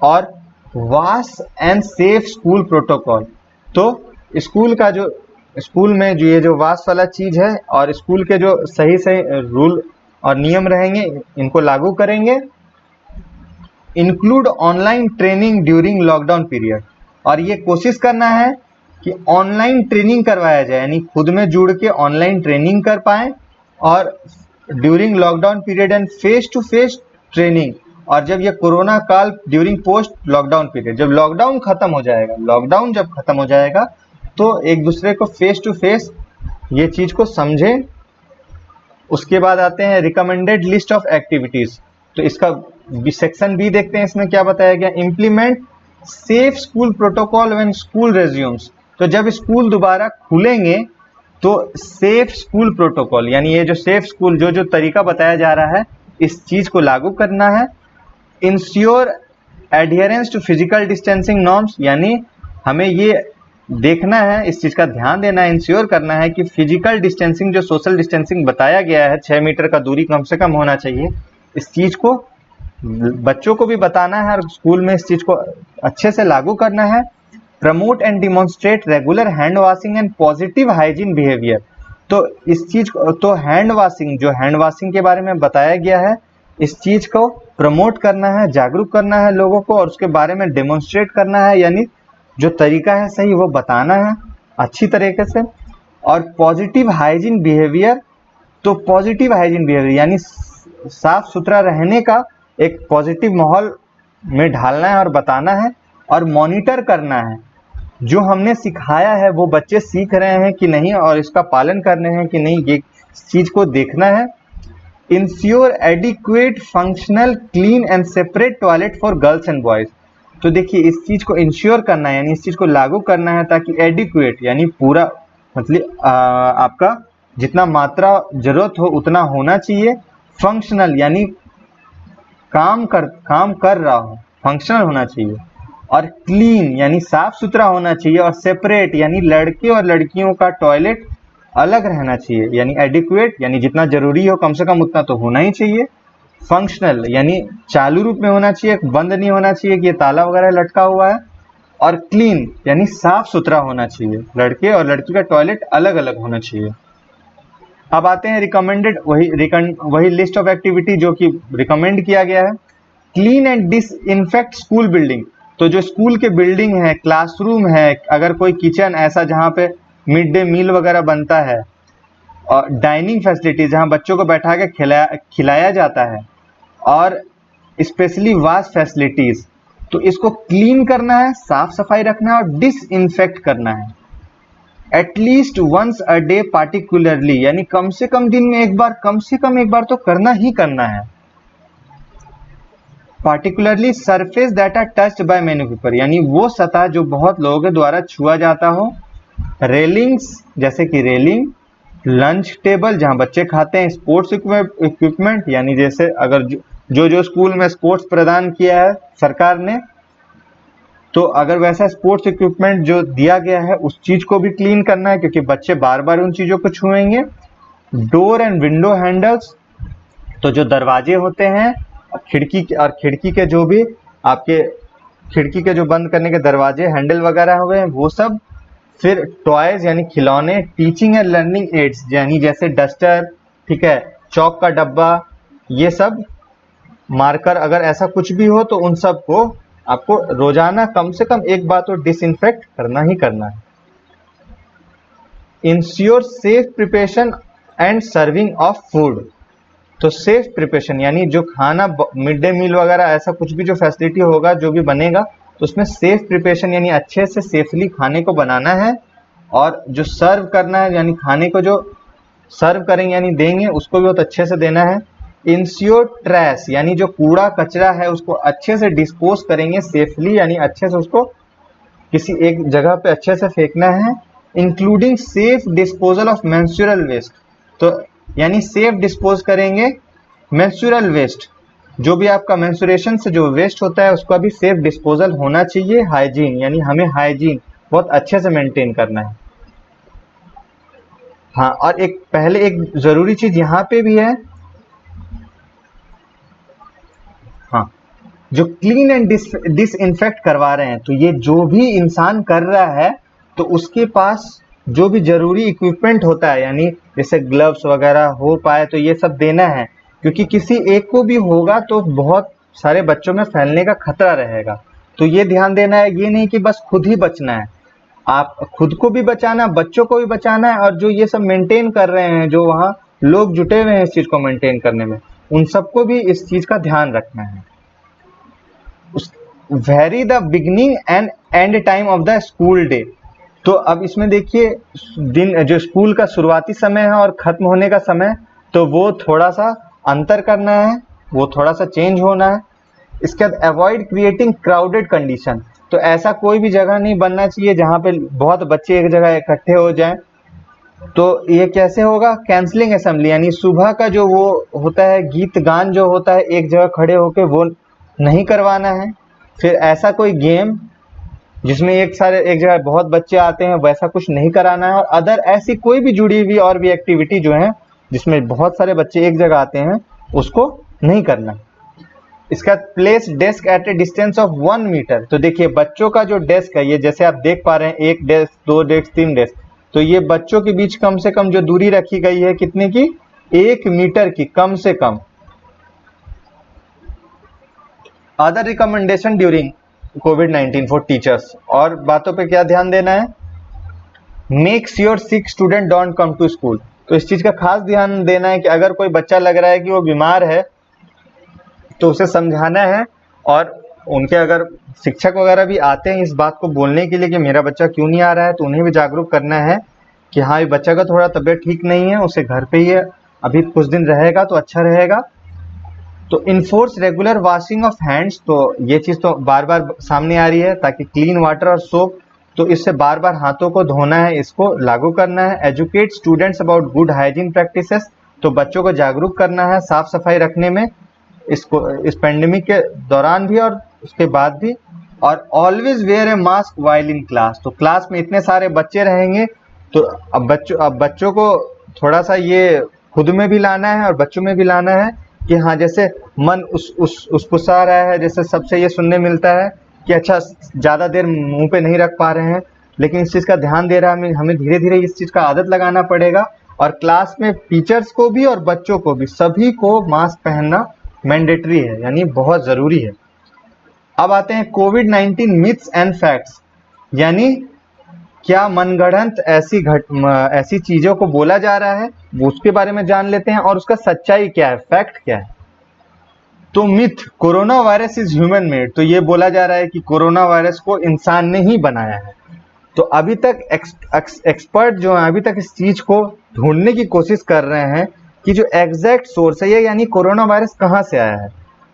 और wash and safe school protocol, तो स्कूल का जो स्कूल में जो ये जो वॉश वाला चीज है और स्कूल के जो सही सही रूल और नियम रहेंगे इनको लागू करेंगे। Include online training during lockdown period, और ये कोशिश करना है कि ऑनलाइन ट्रेनिंग करवाया जाए, यानी खुद में जुड़ के ऑनलाइन ट्रेनिंग कर पाए। और during lockdown period and face to face training, और जब ये कोरोना काल ड्यूरिंग पोस्ट लॉकडाउन पीरियड, जब लॉकडाउन खत्म हो जाएगा, लॉकडाउन जब खत्म हो जाएगा तो एक दूसरे को फेस टू फेस ये चीज को समझें। उसके बाद आते हैं रिकमेंडेड लिस्ट ऑफ एक्टिविटीज, तो इसका सेक्शन बी देखते हैं, इसमें क्या बताया गया। Implement safe school protocol when school resumes, तो जब स्कूल दोबारा खुलेंगे तो सेफ स्कूल प्रोटोकॉल यानी ये जो सेफ स्कूल जो तरीका बताया जा रहा है इस चीज को लागू करना है। Ensure adherence to physical distancing norms, यानी हमें ये देखना है, इस चीज का ध्यान देना है, इंश्योर करना है कि फिजिकल डिस्टेंसिंग जो सोशल डिस्टेंसिंग बताया गया है 6 मीटर का दूरी कम से कम होना चाहिए, इस चीज को बच्चों को भी बताना है और स्कूल में इस चीज को अच्छे से लागू करना है। Promote and demonstrate regular hand washing and positive hygiene behaviour. तो इस चीज को, तो हैंड वॉशिंग, जो हैंड वॉशिंग के बारे में बताया गया है, इस चीज को प्रमोट करना है, जागरूक करना है लोगों को, और उसके बारे में डेमोन्स्ट्रेट करना है, यानी जो तरीका है सही वो बताना है अच्छी तरीके से। और पॉजिटिव हाइजीन बिहेवियर, तो पॉजिटिव हाइजीन बिहेवियर यानी साफ सुथरा रहने का एक पॉजिटिव माहौल में ढालना है और बताना है। और मॉनिटर करना है, जो हमने सिखाया है वो बच्चे सीख रहे हैं कि नहीं और इसका पालन कर रहे हैं कि नहीं, ये चीज को देखना है। Ensure adequate functional clean and separate toilet for girls and boys. तो देखिए इस चीज को इंश्योर करना है, यानी इस चीज को लागू करना है ताकि एडिक्वेट यानी पूरा, मतलब आपका जितना मात्रा जरूरत हो उतना होना चाहिए। फंक्शनल यानी काम कर रहा हो, फंक्शनल होना चाहिए। और क्लीन यानी साफ सुथरा होना चाहिए। और सेपरेट यानी लड़के और लड़कियों का टॉयलेट अलग रहना चाहिए। यानी एडिक्वेट यानी जितना जरूरी हो कम से कम उतना तो होना ही चाहिए। फंक्शनल यानी चालू रूप में होना चाहिए, बंद नहीं होना चाहिए कि ये ताला वगैरह लटका हुआ है। और क्लीन यानी साफ सुथरा होना चाहिए, लड़के और लड़की का टॉयलेट अलग अलग होना चाहिए। अब आते हैं रिकमेंडेड, वही लिस्ट ऑफ एक्टिविटी जो कि रिकमेंड किया गया है। Clean and disinfect school building. तो जो स्कूल के बिल्डिंग है, क्लासरूम है, अगर कोई किचन ऐसा जहाँ पे मिड डे मील वगैरह बनता है, और डाइनिंग फैसिलिटीज जहाँ बच्चों को बैठा के खिलाया जाता है, और स्पेशली वॉश फैसिलिटीज, तो इसको क्लीन करना है, साफ सफाई रखना है और डिसइंफेक्ट करना है at least once a day particularly, यानी कम से कम दिन में एक बार, कम से कम एक बार तो करना ही करना है। Particularly surface that are touched by many people, यानी वो सतह जो बहुत लोगों के द्वारा छुआ जाता हो। रेलिंग्स जैसे कि रेलिंग, लंच टेबल जहां बच्चे खाते हैं, स्पोर्ट्स इक्विपमेंट यानी जैसे अगर जो स्कूल में स्पोर्ट्स प्रदान किया है सरकार ने, तो अगर वैसा स्पोर्ट्स इक्विपमेंट जो दिया गया है उस चीज को भी क्लीन करना है क्योंकि बच्चे बार बार उन चीजों को छुएंगे। डोर एंड विंडो हैंडल्स, तो जो दरवाजे होते हैं खिड़की के जो भी आपके खिड़की के जो बंद करने के दरवाजे हैंडल वगैरह हुए हैं वो सब। फिर टॉयज यानी खिलौने, टीचिंग एंड लर्निंग एड्स यानी जैसे डस्टर, ठीक है, चौक का डब्बा, ये सब, मार्कर, अगर ऐसा कुछ भी हो तो उन सब को आपको रोजाना कम से कम एक बार तो डिसइंफेक्ट करना ही करना है। Ensure safe preparation and serving of food. तो सेफ प्रिपरेशन यानी जो खाना मिड डे मील वगैरह ऐसा कुछ भी जो फैसिलिटी होगा जो भी बनेगा तो उसमें सेफ प्रिपरेशन यानी अच्छे से सेफली खाने को बनाना है। और जो सर्व करना है यानी खाने को जो सर्व करेंगे यानी देंगे उसको भी बहुत अच्छे से देना है। इंश्योर ट्रैश यानी जो कूड़ा कचरा है उसको अच्छे से डिस्पोज करेंगे सेफली, यानी अच्छे से उसको किसी एक जगह पे अच्छे से फेंकना है। Including safe disposal of menstrual waste, तो यानी सेफ डिस्पोज करेंगे मेंस्ट्रुअल वेस्ट, जो भी आपका मेंस्ट्रुएशन से जो वेस्ट होता है उसका भी सेफ डिस्पोजल होना चाहिए। हाइजीन यानी हमें हाइजीन बहुत अच्छे से मेंटेन करना है। हाँ, और एक जरूरी चीज यहाँ पे भी है, हाँ, जो क्लीन एंड डिसइंफेक्ट करवा रहे हैं तो ये जो भी इंसान कर रहा है तो उसके पास जो भी जरूरी इक्विपमेंट होता है यानी जैसे ग्लव्स वगैरह हो पाए तो ये सब देना है, क्योंकि किसी एक को भी होगा तो बहुत सारे बच्चों में फैलने का खतरा रहेगा। तो ये ध्यान देना है, ये नहीं कि बस खुद ही बचना है, आप खुद को भी बचाना, बच्चों को भी बचाना है, और जो ये सब मेंटेन कर रहे हैं, जो वहाँ लोग जुटे हुए हैं इस चीज को मेंटेन करने में, उन सबको भी इस चीज का ध्यान रखना है। Very the beginning and and time of the school day. तो अब इसमें देखिए दिन जो स्कूल का शुरुआती समय है और खत्म होने का समय, तो वो थोड़ा सा अंतर करना है, वो थोड़ा सा चेंज होना है। इसके बाद अवॉइड क्रिएटिंग क्राउडेड कंडीशन, तो ऐसा कोई भी जगह नहीं बनना चाहिए जहाँ पे बहुत बच्चे एक जगह इकट्ठे हो जाएं। तो ये कैसे होगा, कैंसलिंग असेंबली यानी सुबह का जो वो होता है गीत गान जो होता है एक जगह खड़े होके वो नहीं करवाना है। फिर ऐसा कोई गेम जिसमें एक जगह बहुत बच्चे आते हैं वैसा कुछ नहीं कराना है। और अदर ऐसी कोई भी जुड़ी हुई और भी एक्टिविटी जो है जिसमें बहुत सारे बच्चे एक जगह आते हैं उसको नहीं करना। इसका place desk at a distance of 1 metre. तो देखिए बच्चों का जो डेस्क है, ये जैसे आप देख पा रहे हैं, एक डेस्क, दो डेस्क, तीन डेस्क, तो ये बच्चों के बीच कम से कम जो दूरी रखी गई है कितने की, 1 मीटर की कम से कम। अदर रिकमेंडेशन ड्यूरिंग कोविड-19 फॉर टीचर्स, और बातों पे क्या ध्यान देना है, make sure sick student don't come to school. तो इस चीज का खास ध्यान देना है कि अगर कोई बच्चा लग रहा है कि वो बीमार है तो उसे समझाना है, और उनके अगर शिक्षक वगैरह भी आते हैं इस बात को बोलने के लिए कि मेरा बच्चा क्यों नहीं आ रहा है, तो उन्हें भी जागरूक करना है कि हाँ ये बच्चा का थोड़ा तबीयत ठीक नहीं है, उसे घर पे ही है, अभी कुछ दिन रहेगा तो अच्छा रहेगा। तो enforce regular washing of hands, तो ये चीज तो बार बार सामने आ रही है, ताकि क्लीन वाटर और सोप, तो इससे बार बार हाथों को धोना है, इसको लागू करना है। Educate students about good hygiene practices, तो बच्चों को जागरूक करना है साफ सफाई रखने में, इसको इस पेंडेमिक के दौरान भी और उसके बाद भी। और always wear A mask while in class, तो क्लास में इतने सारे बच्चे रहेंगे तो अब बच्चों को थोड़ा सा ये खुद में भी लाना है और बच्चों में भी लाना है कि हाँ जैसे मन उसकुसा रहा है, जैसे सबसे ये सुनने मिलता है कि अच्छा ज्यादा देर मुंह पे नहीं रख पा रहे हैं, लेकिन इस चीज का ध्यान दे रहा है, हमें धीरे धीरे इस चीज का आदत लगाना पड़ेगा। और क्लास में टीचर्स को भी और बच्चों को भी सभी को मास्क पहनना मैंडेटरी है, यानी बहुत जरूरी है। अब आते हैं कोविड-19 मिथ्स एंड फैक्ट्स, यानी क्या मनगढ़ंत ऐसी चीजों को बोला जा रहा है, वो उसके बारे में जान लेते हैं, और उसका सच्चाई क्या है, फैक्ट क्या है। तो myth, corona virus is human made, तो ये बोला जा रहा है कि कोरोना वायरस को इंसान ने ही बनाया है। तो अभी तक एक्सपर्ट जो है अभी तक इस चीज को ढूंढने की कोशिश कर रहे हैं कि जो एग्जैक्ट सोर्स है ये, यानी कोरोना वायरस कहाँ से आया है।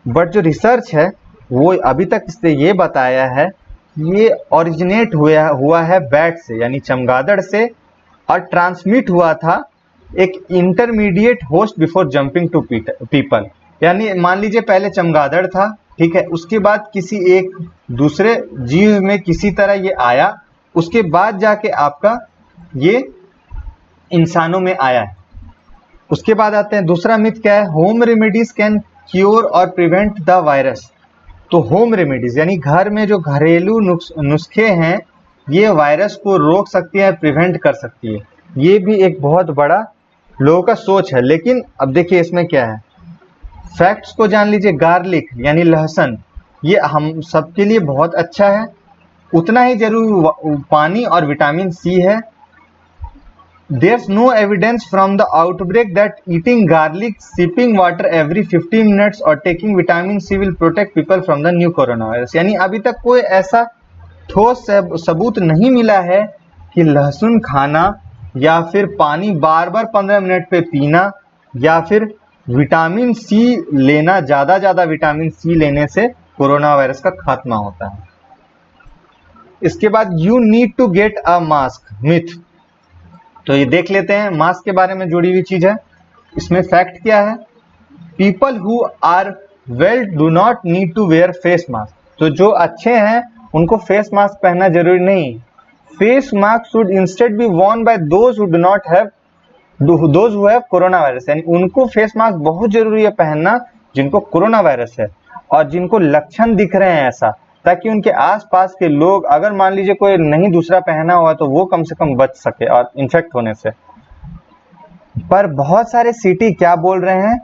बट जो रिसर्च है वो अभी तक इससे ये बताया है ये ओरिजिनेट हुआ है बैट से, यानी चमगादड़ से, और ट्रांसमिट हुआ था एक intermediate host before jumping to people. यानी मान लीजिए पहले चमगादड़ था, ठीक है, उसके बाद किसी एक दूसरे जीव में किसी तरह ये आया, उसके बाद जाके आपका ये इंसानों में आया है। उसके बाद आते हैं दूसरा मिथ क्या है, होम रेमेडीज कैन क्योर और प्रिवेंट द वायरस। तो होम रेमेडीज यानी घर में जो घरेलू नुस्खे हैं ये वायरस को रोक सकती है, प्रिवेंट कर सकती है। ये भी एक बहुत बड़ा लोगों का सोच है, लेकिन अब देखिए इसमें क्या है, फैक्ट्स को जान लीजिए। गार्लिक यानी लहसुन, ये हम सबके लिए बहुत अच्छा है, उतना ही जरूरी पानी और विटामिन सी है। There's no evidence from the outbreak that eating garlic, sipping water every 15 minutes or taking vitamin C will protect people from the new coronavirus। यानी अभी तक कोई ऐसा ठोस सबूत नहीं मिला है कि लहसुन खाना या फिर पानी बार बार 15 मिनट पे पीना या फिर विटामिन सी लेना, ज्यादा विटामिन सी लेने से कोरोना वायरस का खात्मा होता है। इसके बाद you need to get a mask myth, तो ये देख लेते हैं मास्क के बारे में जुड़ी हुई चीज है। इसमें फैक्ट क्या है, people who are well do not need to wear face mask. तो जो अच्छे हैं उनको फेस मास्क पहनना जरूरी नहीं। Face mask should instead B Warne bye those who do not have those who have corona virus, यानी उनको फेस मास्क बहुत जरूरी है पहनना जिनको कोरोना वायरस है और जिनको लक्षण दिख रहे हैं ऐसा, ताकि उनके आसपास के लोग, अगर मान लीजिए कोई नहीं दूसरा पहना हुआ तो वो कम से कम बच सके और इन्फेक्ट होने से। पर बहुत सारे सिटी क्या बोल रहे हैं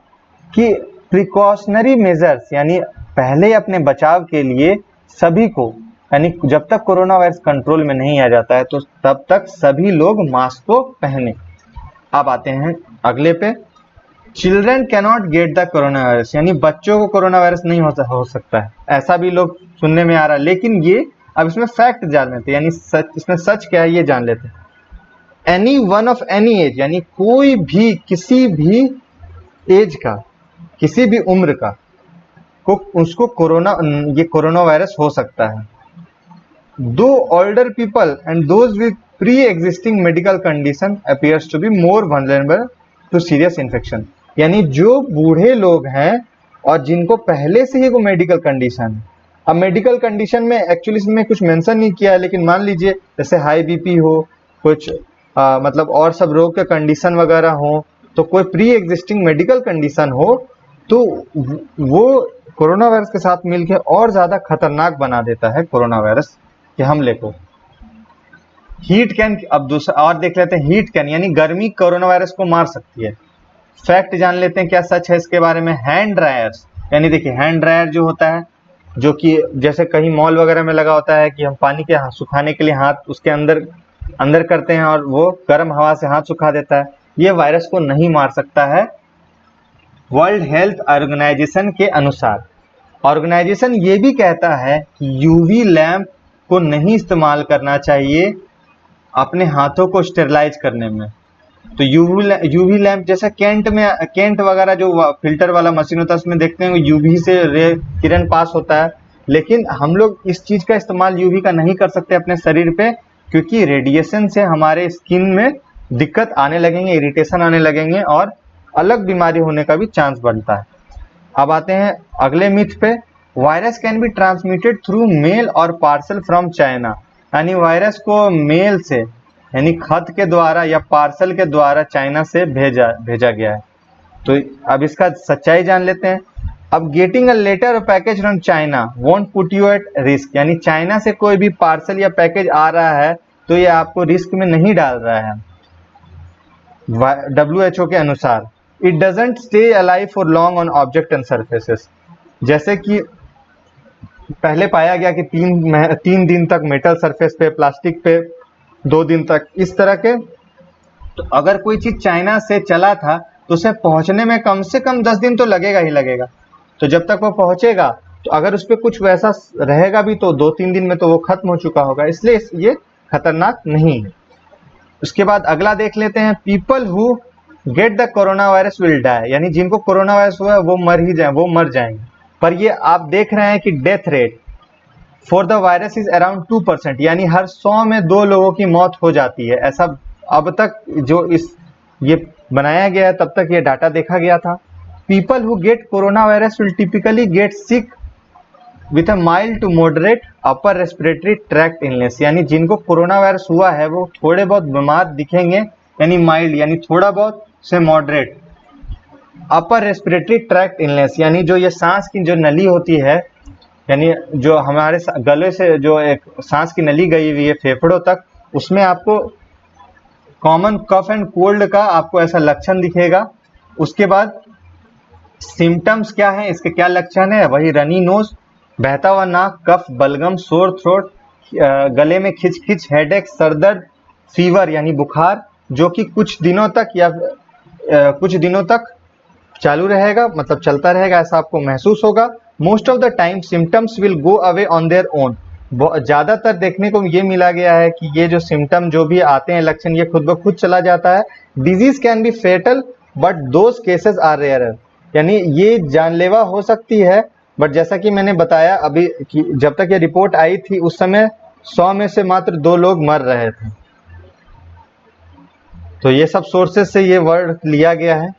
कि प्रिकॉशनरी मेजर्स, यानी पहले अपने बचाव के लिए सभी को, यानी जब तक कोरोना वायरस कंट्रोल में नहीं आ जाता है तो तब तक सभी लोग मास्क को पहने। अब आते हैं अगले पे, children cannot get the corona virus, यानी बच्चों को कोरोना वायरस नहीं हो सकता है, ऐसा भी लोग सुनने में आ रहा है। लेकिन ये अब इसमें फैक्ट जान लेते हैं, यानी इसमें सच क्या है ये जान लेते हैं। Any one of any as, यानी कोई भी किसी भी एज का, किसी भी उम्र का को उसको ये कोरोना वायरस हो सकता है। दो older people and those with pre existing medical condition appears to be more vulnerable to serious infection, यानी जो बूढ़े लोग हैं और जिनको पहले से ही कोई मेडिकल कंडीशन है। अब मेडिकल कंडीशन में एक्चुअली इसमें कुछ मेंशन नहीं किया है, लेकिन मान लीजिए जैसे हाई बीपी हो, कुछ मतलब और सब रोग के कंडीशन वगैरह हो, तो कोई प्री एग्जिस्टिंग मेडिकल कंडीशन हो तो वो कोरोना वायरस के साथ मिलकर और ज़्यादा खतरनाक बना देता है कोरोना वायरस के हमले को। हीट कैन, अब दूसरा और देख लेते हैं, हीट कैन यानी गर्मी कोरोना वायरस को मार सकती है। फैक्ट जान लेते हैं क्या सच है इसके बारे में। हैंड ड्रायर्स, यानी देखिए हैंड ड्रायर जो होता है, जो कि जैसे कहीं मॉल वगैरह में लगा होता है कि हम पानी के सुखाने के लिए हाथ उसके अंदर अंदर करते हैं और वो गर्म हवा से हाथ सुखा देता है, ये वायरस को नहीं मार सकता है। वर्ल्ड हेल्थ ऑर्गेनाइजेशन के अनुसार, ऑर्गेनाइजेशन ये भी कहता है कि यूवी लैंप को नहीं इस्तेमाल करना चाहिए अपने हाथों को स्टेरिलाइज करने में। तो यूवी लैंप जैसा कैंट वगैरह जो फिल्टर वाला मशीन होता है उसमें देखते हैं यूवी से किरण पास होता है, लेकिन हम लोग इस चीज का इस्तेमाल यूवी का नहीं कर सकते अपने शरीर पे, क्योंकि रेडिएशन से हमारे स्किन में दिक्कत आने लगेंगे, इरिटेशन आने लगेंगे और अलग बीमारी होने का भी चांस बढ़ता है। अब आते हैं अगले मिथ पे। Virus can be transmitted through mail और पार्सल फ्रॉम चाइना, यानी वायरस को मेल से यानी खत के द्वारा या पार्सल के द्वारा चाइना से भेजा गया है। तो अब इसका सच्चाई जान लेते हैं। अब गेटिंग अ लेटर और package from China won't put you at risk, यानी चाइना से कोई भी पार्सल या पैकेज आ रहा है तो ये आपको रिस्क में नहीं डाल रहा है। WHO के अनुसार it doesn't stay alive for long on object and surfaces, जैसे कि पहले पाया गया कि 3 दिन तक मेटल सरफेस पे, प्लास्टिक पे 2 दिन तक, इस तरह के। तो अगर कोई चीज चाइना से चला था तो उसे पहुंचने में कम से कम 10 दिन तो लगेगा ही लगेगा। तो जब तक वो पहुंचेगा तो अगर उस पर कुछ वैसा रहेगा भी तो 2-3 दिन में तो वो खत्म हो चुका होगा, इसलिए ये खतरनाक नहीं है। उसके बाद अगला देख लेते हैं। People who get the corona virus will die, यानी जिनको कोरोना वायरस हुआ है वो मर जाएंगे। पर ये आप देख रहे हैं कि death rate for the virus is around 2%, यानी हर 100 में 2 लोगों की मौत हो जाती है। ऐसा अब तक जो ये बनाया गया है तब तक ये डाटा देखा गया था। People who get corona virus will typically get sick with a mild to moderate upper respiratory tract illness, यानी जिनको कोरोना वायरस हुआ है वो थोड़े बहुत बीमार दिखेंगे, यानी माइल्ड यानी थोड़ा बहुत से moderate. Upper respiratory tract illness यानी जो ये सांस की जो नली होती है, यानी जो हमारे गले से जो एक सांस की नली गई हुई है फेफड़ों तक, उसमें आपको कॉमन कफ एंड कोल्ड का आपको ऐसा लक्षण दिखेगा। उसके बाद सिम्टम्स क्या है, इसके क्या लक्षण है, वही रनी नोज, बहता हुआ नाक, कफ, बलगम, सोर थ्रोट, गले में खिच, हेडेक, सरदर्द, फीवर यानी बुखार, जो कि कुछ दिनों तक चालू रहेगा, मतलब चलता रहेगा, ऐसा आपको महसूस होगा। Most of the time symptoms will go away on their own, ज्यादातर देखने को ये मिला गया है कि ये जो सिम्टम जो भी आते हैं लक्षण, ये खुद ब खुद चला जाता है। Disease can be fatal but those cases are rare, यानी ये जानलेवा हो सकती है, बट जैसा कि मैंने बताया अभी कि जब तक ये रिपोर्ट आई थी उस समय 100 में से मात्र 2 लोग मर रहे थे। तो ये सब सोर्सेस से ये वर्ड लिया गया है।